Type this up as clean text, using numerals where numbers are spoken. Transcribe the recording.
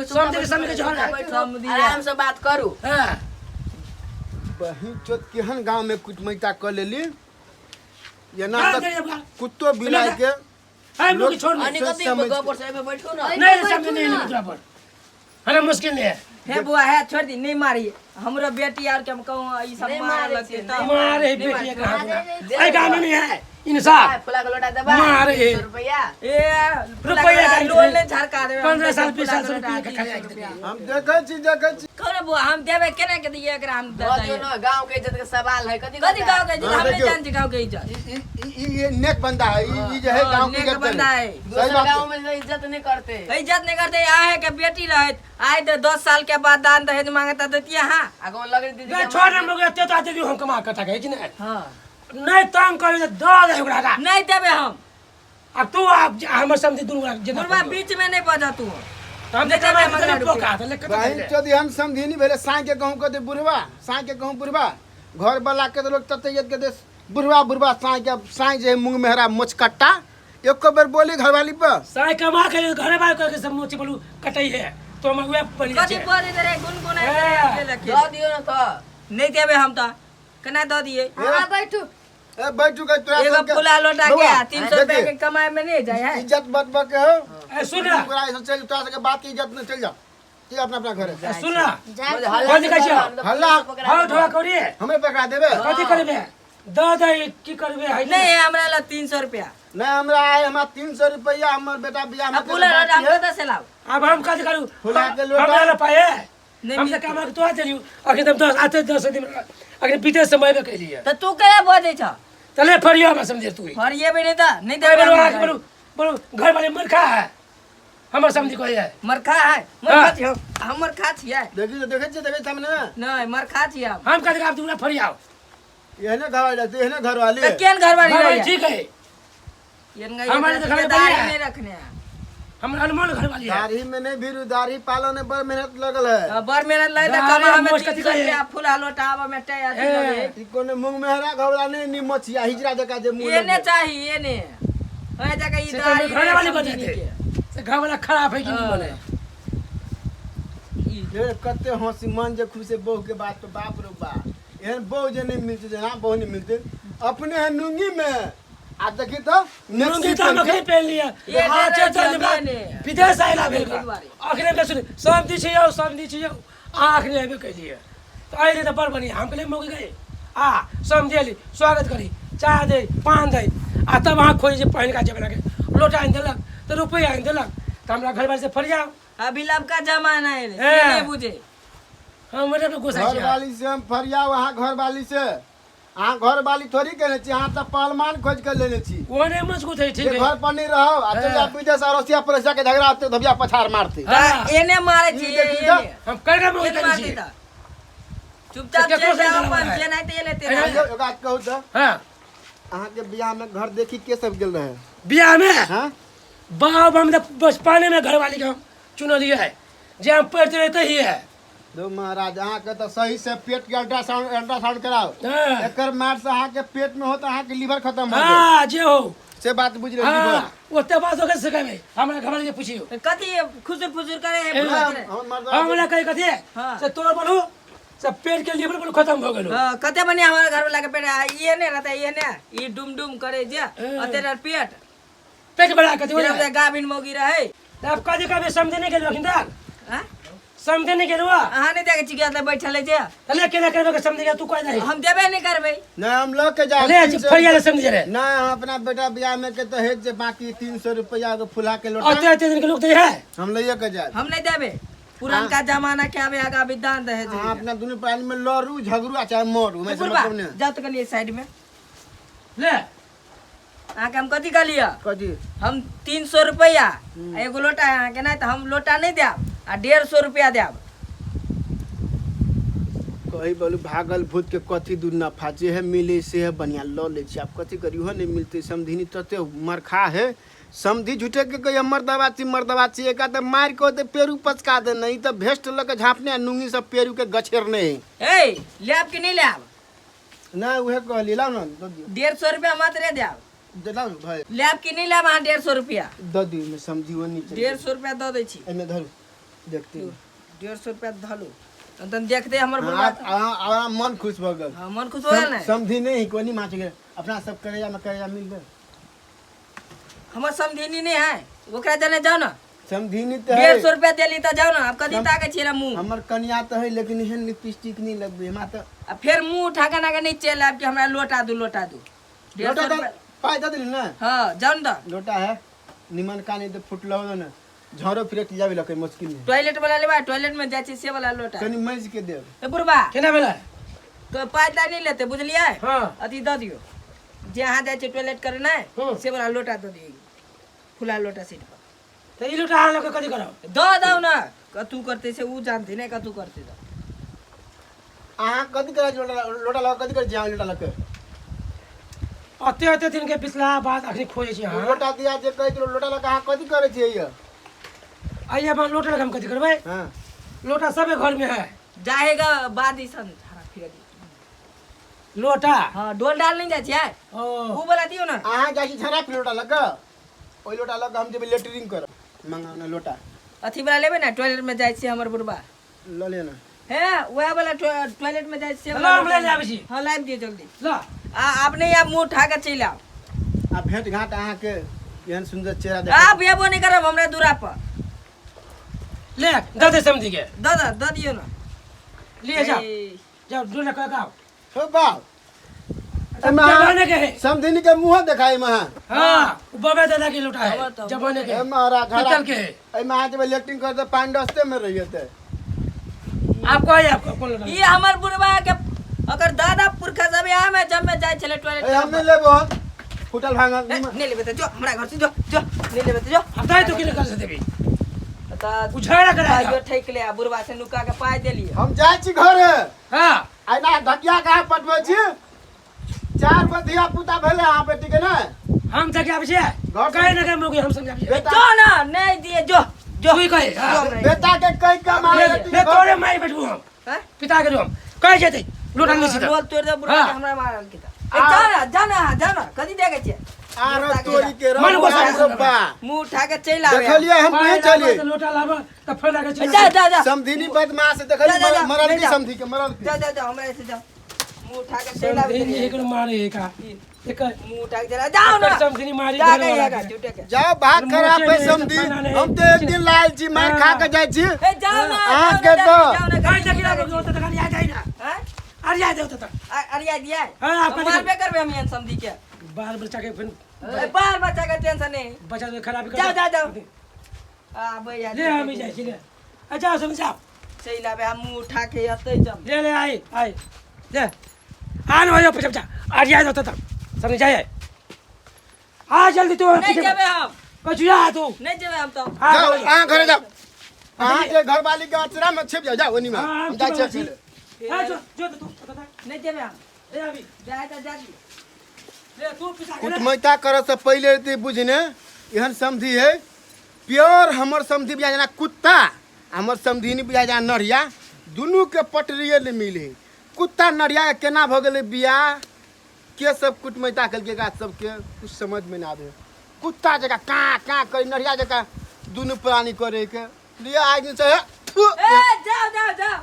समझ के झगड़ा आराम से बात करू। हां बहिन चोत केहन गांव में कुछ मैता कर लेली ये ना कुत्तो बिलाई के हम लोग छोड़ अनि कति गोबर से में बैठो ना। नहीं समझ नहीं निकला पर अरे मुश्किल है हे बुआ है छोड़ दी नहीं मारी हमरो बेटी और के हम कहूं ई सब मार लगते त मारे बेटी कहां आई गांव में नहीं है इंसाफ फुला के लोटा दबा मारे 100 रुपया ए रुपया का लोन ले झरका देबे 15 साल 20 साल रुपया के खाया हम देखै छी कौन बुआ हम देबे केना के दिए एकरा हम दियो ना। गांव के इज्जत के सवाल है। कथी कथी गांव के इज्जत हम नहीं जान गांव के इज्जत ये नेक बंदा है ये जो है गांव की नेक इज्जत बंदा है। दूसरे गांव में इज्जत नहीं करते। इज्जत नहीं करते आए के बेटी रहत आए तो 10 साल के बाद दान दहेज मांगता देतिया हां आगो लगे दीदी मैं छोड़ हम लोग एते तो आते हम कमा कटा गए कि नहीं हां नहीं तंग कर दो दे ओकरा का नहीं देबे हम अब तू आप हमर समझी दुनु जितना बुढ़वा बीच में नहीं बजा तू हम देखा मैं पोका तो लेके बहिन चोदी हम समझी नहीं भेले साई के कहूं के बुढ़वा साई के कहूं बुढ़वा घर वाला के लोग ततैयत के देश बुढ़वा साई जे मुंह मेहरा मोच कट्टा एको बेर बोली घरवाली पर साई कमा के घरे बाहर करके सब मोची बोलू कटई है तो हम वे बनी कथी बोले रे गुनगुना ले दो दियो ना तो नहीं देबे हम तो केना दो दिए हां बैठू ए बैठू के तोरा एगो फुला लोटा के 300 रुपया के कमाई में नहीं जाए है इज्जत बत के हो ए सुन ना ओकरा ऐसे चल तोरा के बात की इज्जत में चल जा तू अपना घर सुन ना कथी कहै छियै? हल्ला हां ढोआ करी हमें पकड़ा देबे कथी करबे दे की करबे है नहीं है हमरा ला 300 रुपया नहीं हमरा आए हमरा 300 रुपया हमर बेटा बियाह में अब फुला लोटा हम तो से लाओ अब हम कथी करू फुला के लोटा हमरा ला पाए नहीं हम से काम तो आ चलियो अखन तुम 10 दिन अखन बीते समय में कह लिए तो तू करे बोले छ चले फरियो में समझे तू और ये भी नहीं था नहीं बोलो देबे आज बोलो बोलो घर वाले मरखा है हमर समझी कोई है मरखा है मरखा छियो हमर खा छियै देखे सामने नहीं मरखा छियै हम कथी आप दूरा फरियाओ एहने घर वाले जाते एहने घर वाले तो केन घर वाली हाँ, रही ठीक है ये हमारे तो घर में दाढ़ी बढ़िया है। नहीं रखने हैं हम अनमोल घर वाली है दाढ़ी में नहीं भी दाढ़ी पालने पर मेहनत लगल है बर मेहनत लगे तो दाढ़ी कमा हमें मोछ 300 कथी कहे? रुपया फुला लोटा आवा में टे अथी ए। लगे ई कोने मुंह मेहरा घवला नहीं निमचिया हिजरा जका जे मुंह ये ने लगे। चाहिए ये ने ओए जगह ई से तो दाढ़ी घर वाली नहीं बजे समझी थे से घर वाला खराब है कि नहीं बने ये कते हंसी मन जे खुशी बहू के बात पे बाप रे बाप एहन बहू जे नहीं मिलते जे हां बहू नहीं मिलते अपने है नुंगी में आ देखी तो मुंगी तो हम कहीं पहन लिया ये हां ने चल रखिया, चल मैंने। विदेश आइला भेल ये दुआरे। आखिर में सुन समझी छियो आंख ने भी कह दिए तो आइले तो बड़ बढ़िया हम कहले मौके गए आ समझेली स्वागत करी चाह दे पान दे आ तब आंख खोई जे पहन का जबना के लोटा आन देलक तो रुपया आन देलक तो हमरा घर वाले से फरियाओ अभी लब का जमाना है ए। ये नहीं बुझे हमरे पे गुस्सा घर किया वाली से हम फरिया वहां घर वाली से हां घर वाली थोड़ी कहने छी हां त पहलवान खोज कर लेने छी वो ने मुझको थे ठीक ये है घर पर नहीं रहो आ तो जा विदेश अरोसिया परोसिया के झगड़ा आते धबिया पछाड़ मारते हाँ। एने मारे छी ये देखी ये जा। ने। हम कर ये के मार छी देता। चुपचाप तो चल केकरो से जाओ लड़ाई अपन है। जे नहीं तो ये लेते अरे, रहो। एक बात कहू तो हां अहाँ के बियाह में घर देखी के सब गेल रहे बियाह में हां बाप हम तो बस पाने में घर वाली का चुन लिया है जे हम पढ़ते रहते ही है दो महाराज अहाँ के तो सही से पेट के अल्ट्रासाउंड कराओ हाँ। एकर मार से अहाँ के पेट में हो तो अहाँ के लीवर खत्म हो जाए हाँ जे हो से बात बुझ रही हाँ ओते बात हो कैसे कहबे हमरा घर वाले के पूछियो कथी खुसुर फुसुर करे है ए, बुझते रहे। हम मर्द हमरा कहे कथी हाँ। से तोर बोलू सब पेट के लीवर बोलू खत्म हो गेलो हाँ, कते बने हमारे घर वाला के पेट ये ने रहता ये ने ये डुम डुम करे जे तेरा पेट पेट बड़ा कथी फिर हो हमसे गाभिन मोगी रहे अब कथी कहबे समझे नहीं गेलो खिंदाल हाँ? समझे नहीं गेलो अहाँ नहीं देखे चिकिया ले बैठल है जे तले केना करबे के समझे तू कोई नहीं हम देबे नहीं करबे नहीं हम लोग के जा ले फरिया ले समझे रे नहीं हम अपना बेटा बियाह में के तो हेज जे बाकी 300 रुपया के फुला के लोटा अते दिन के लोग तो है हम लइए के जाए हम नहीं देबे पुरानका जमाना के आवे आगा विधान रहे जे हाँ अपना दोनों प्राणी में लड़ू झगड़ू चाहे मोरू मैं कुकुरबा, मतलब नहीं जाओ तो कनिए साइड में ले आके हम कथी कर लिया कथी हम 300 रुपया एगो लोटा है के नहीं तो हम लोटा नहीं देब आ 150 रुपया देब कही बोलू भागल भूत के कथी दूर नफा जे है मिले से है बढ़िया ल ले छी आप कथी करी हो नहीं मिलते समधिनी तते मरखा है समधी झूठे के कही मर्दवाची एक आदे मार के होते पेरू पचका दे नहीं तो भेस्ट लग झापने नुंगी सब पेरू के गछेरने ए लेब कि नहीं लेब ना उहे कहली लाओ ना दो दियो 150 रुपया मात्र देब देलाओ ना भाई लेब कि नहीं लेब अहाँ 150 रुपया दो दियो में समझी वो नीचे 150 रुपया दो दै छी एमे धरू देखते हैं। 150 रुपया धलू तन देखते हमर हाँ, बुढ़वा आराम मन खुश भ गल हाँ, मन खुश हो गया ना समझी नहीं कोनी माच गए अपना सब करेजा में करेजा मिल गए हमर समझिनी नहीं है ओकरा जने जाओ ना समझी नहीं तो है 150 रुपया देली त जाओ ना अब कदी ताके छिरा मुंह हमर कन्या तो है लेकिन एहन लिपस्टिक नहीं लगबे हमरा तो अब फिर मुंह उठा के ना के नहीं चल आब कि हमरा लोटा दू 150 लोटा तो रुपया पाई दे दिल ना हाँ जाओ ना लोटा है निमन का नहीं तो फुटलो हो ना झरो फिरे जावे लके मुश्किल में टॉयलेट वाला लेबा टॉयलेट में जाय छी से वाला लोटा कनी मैज के दे ए बुढ़वा केना भेलै तो पायदा नहीं लेते बुझलिए हाँ अति द दियो जहाँ जाय छी टॉयलेट करे ना हाँ। से वाला लोटा दे दियो खुला लोटा सीट पर तो ई लोटा आन के कथी करब दो ना कतू करते से ऊ जानते नहीं कतू करते तो आहा कदी करे लोटा लगा कदी करे जाव लोटा लगे अते दिन के पिछला बात अखनी खोजे छी हां लोटा दिया जे कह दिलो लोटा लगा अहाँ कदी करे छियै ये आइए अपन लोटा लगा हम कथी करबै हां लोटा सबे घर में है जाएगा बाद ही सन धारा फिर दी लोटा हाँ डोल डाल नहीं जाती है ओ वो वाला दियो ना अहाँ जाइ छी झरा लोटा लगा ओइ लोटा लगा हम जेबे लेटरिंग कर मंगाओ ना लोटा अथी वाला लेबे ना टॉयलेट में जाय छी हमर बुढ़वा ल ले ना है वह वाला टॉयलेट में जाय छी ला हम ले आबै छी हाँ लाइव दियो जल्दी ला आपने आप मुंह उठा के चल आओ आ भेंट घाट अहाँ के एहन सुंदर चेहरा देख आप ये वो नहीं करब हमरा दूरा पर ले दे समझी के द दियो ना ले जाओ ए, जाओ डोला का गाओ हो बाप जमाने के है समधिनी के मुंह देखाई में हां बबे दादा के लोटा अब है तो- जमाने के ए महाराज पीतल के है ए में अहाँ जेबे लेटरिंग कर दे पानी डस्ते में रहिए ते आपको है आपको कौन लोटा ये हमर बुढ़वा के अगर दादा पुरखा सब यहाँ में जब मैं जाय चले टॉयलेट ए हम नहीं लेबो फुटल भांगल नहीं लेबे तो जो हमरा घर से जो नहीं लेबे तो जो हटाई तो किने कर से देबी ता उछाड़ा करा पाइयो ठेक ले आ बुढ़वा से नुका के पाइ देलिए हम जाइ छी घर हां आइ ना धकिया कहाँ पटबै छी 4 गो धिया पुता भेले अहाँ बेटी के ना हम तक आबै छी घर कहे न के मौगी हम समझा छी बेटा जो ना नहीं दिए जो तू कहे हां बेटा के कई का मारे ले तोरे माई बैठू हम हैं पिता के हम कहे जेते लोटा ले सीधा रोल तोड़ दे बुढ़वा के हाँ। हमरा मारल के जाना कदी देखे छे आरो तोरी के मन को रंग सब बा मुंह उठा के चल आवे देखलिए हम नहीं चली लोटा लाबा त फेर लगे जा समधिनी बदमाश जा, जा, देखलिए जा, मरल ले की जा। समधी के मरल की जा हमरा से जा मुंह उठा के चल आवे एक मारे का एक मुंह उठा के चला जाओ ना समझनी मारी जा घर गई वाला है के। झूठे के जाओ भाग मुँह खराब है चले, समधी सपना नहीं। हम तो एक दिन लायल छी मार खा के जाइ छी ए जाओ ना हाँ, जाओ के ना, तो। जाओ ना, कहे कहीं जकिरा जाके को तो तक आ जाए ना हैं आ जाए दे तो अरिया दिया हाँ, आपका तो मारबे करबे हम यहाँ समझी के बाल बच्चा के फिर ए, बाल बच्चा का टेंशन नहीं बच्चा तो खराब जाओ। आ भैया ले हम जाए छी ले आ जाओ समझाओ चल आवे हम मुंह उठा के अतै जब ले ले आई ले आन हो जाओ बच्चा आ जाए तो तक समझ जाए आ जल्दी तू नहीं जेबे हम कछुआ तू नहीं जेबे हम तो जाओ अहाँ घरे जाओ अहाँ के घर वाली के अचरा में छिप जाओ जाओ ओनी में हाँ, हम जाइ छी आ जो जो तू नहीं जेबे हम ले अभी जाए तो जा दी ले तू पिता के ले। कुटमैता करे से पहले ते बुझने एहन समधी है प्योर हमर समधी बिया जना कुत्ता हमर समधी नहीं बिया जना नरिया दुनू के पटरिए ने मिले कुत्ता नरिया के केना भ गेलै बिया के सब कुटमैता कलके का सबके कुछ समझ में ना आवे कुत्ता जका का करे नरिया जका दुनू प्राणी करे के लिए आदमी से ए जाओ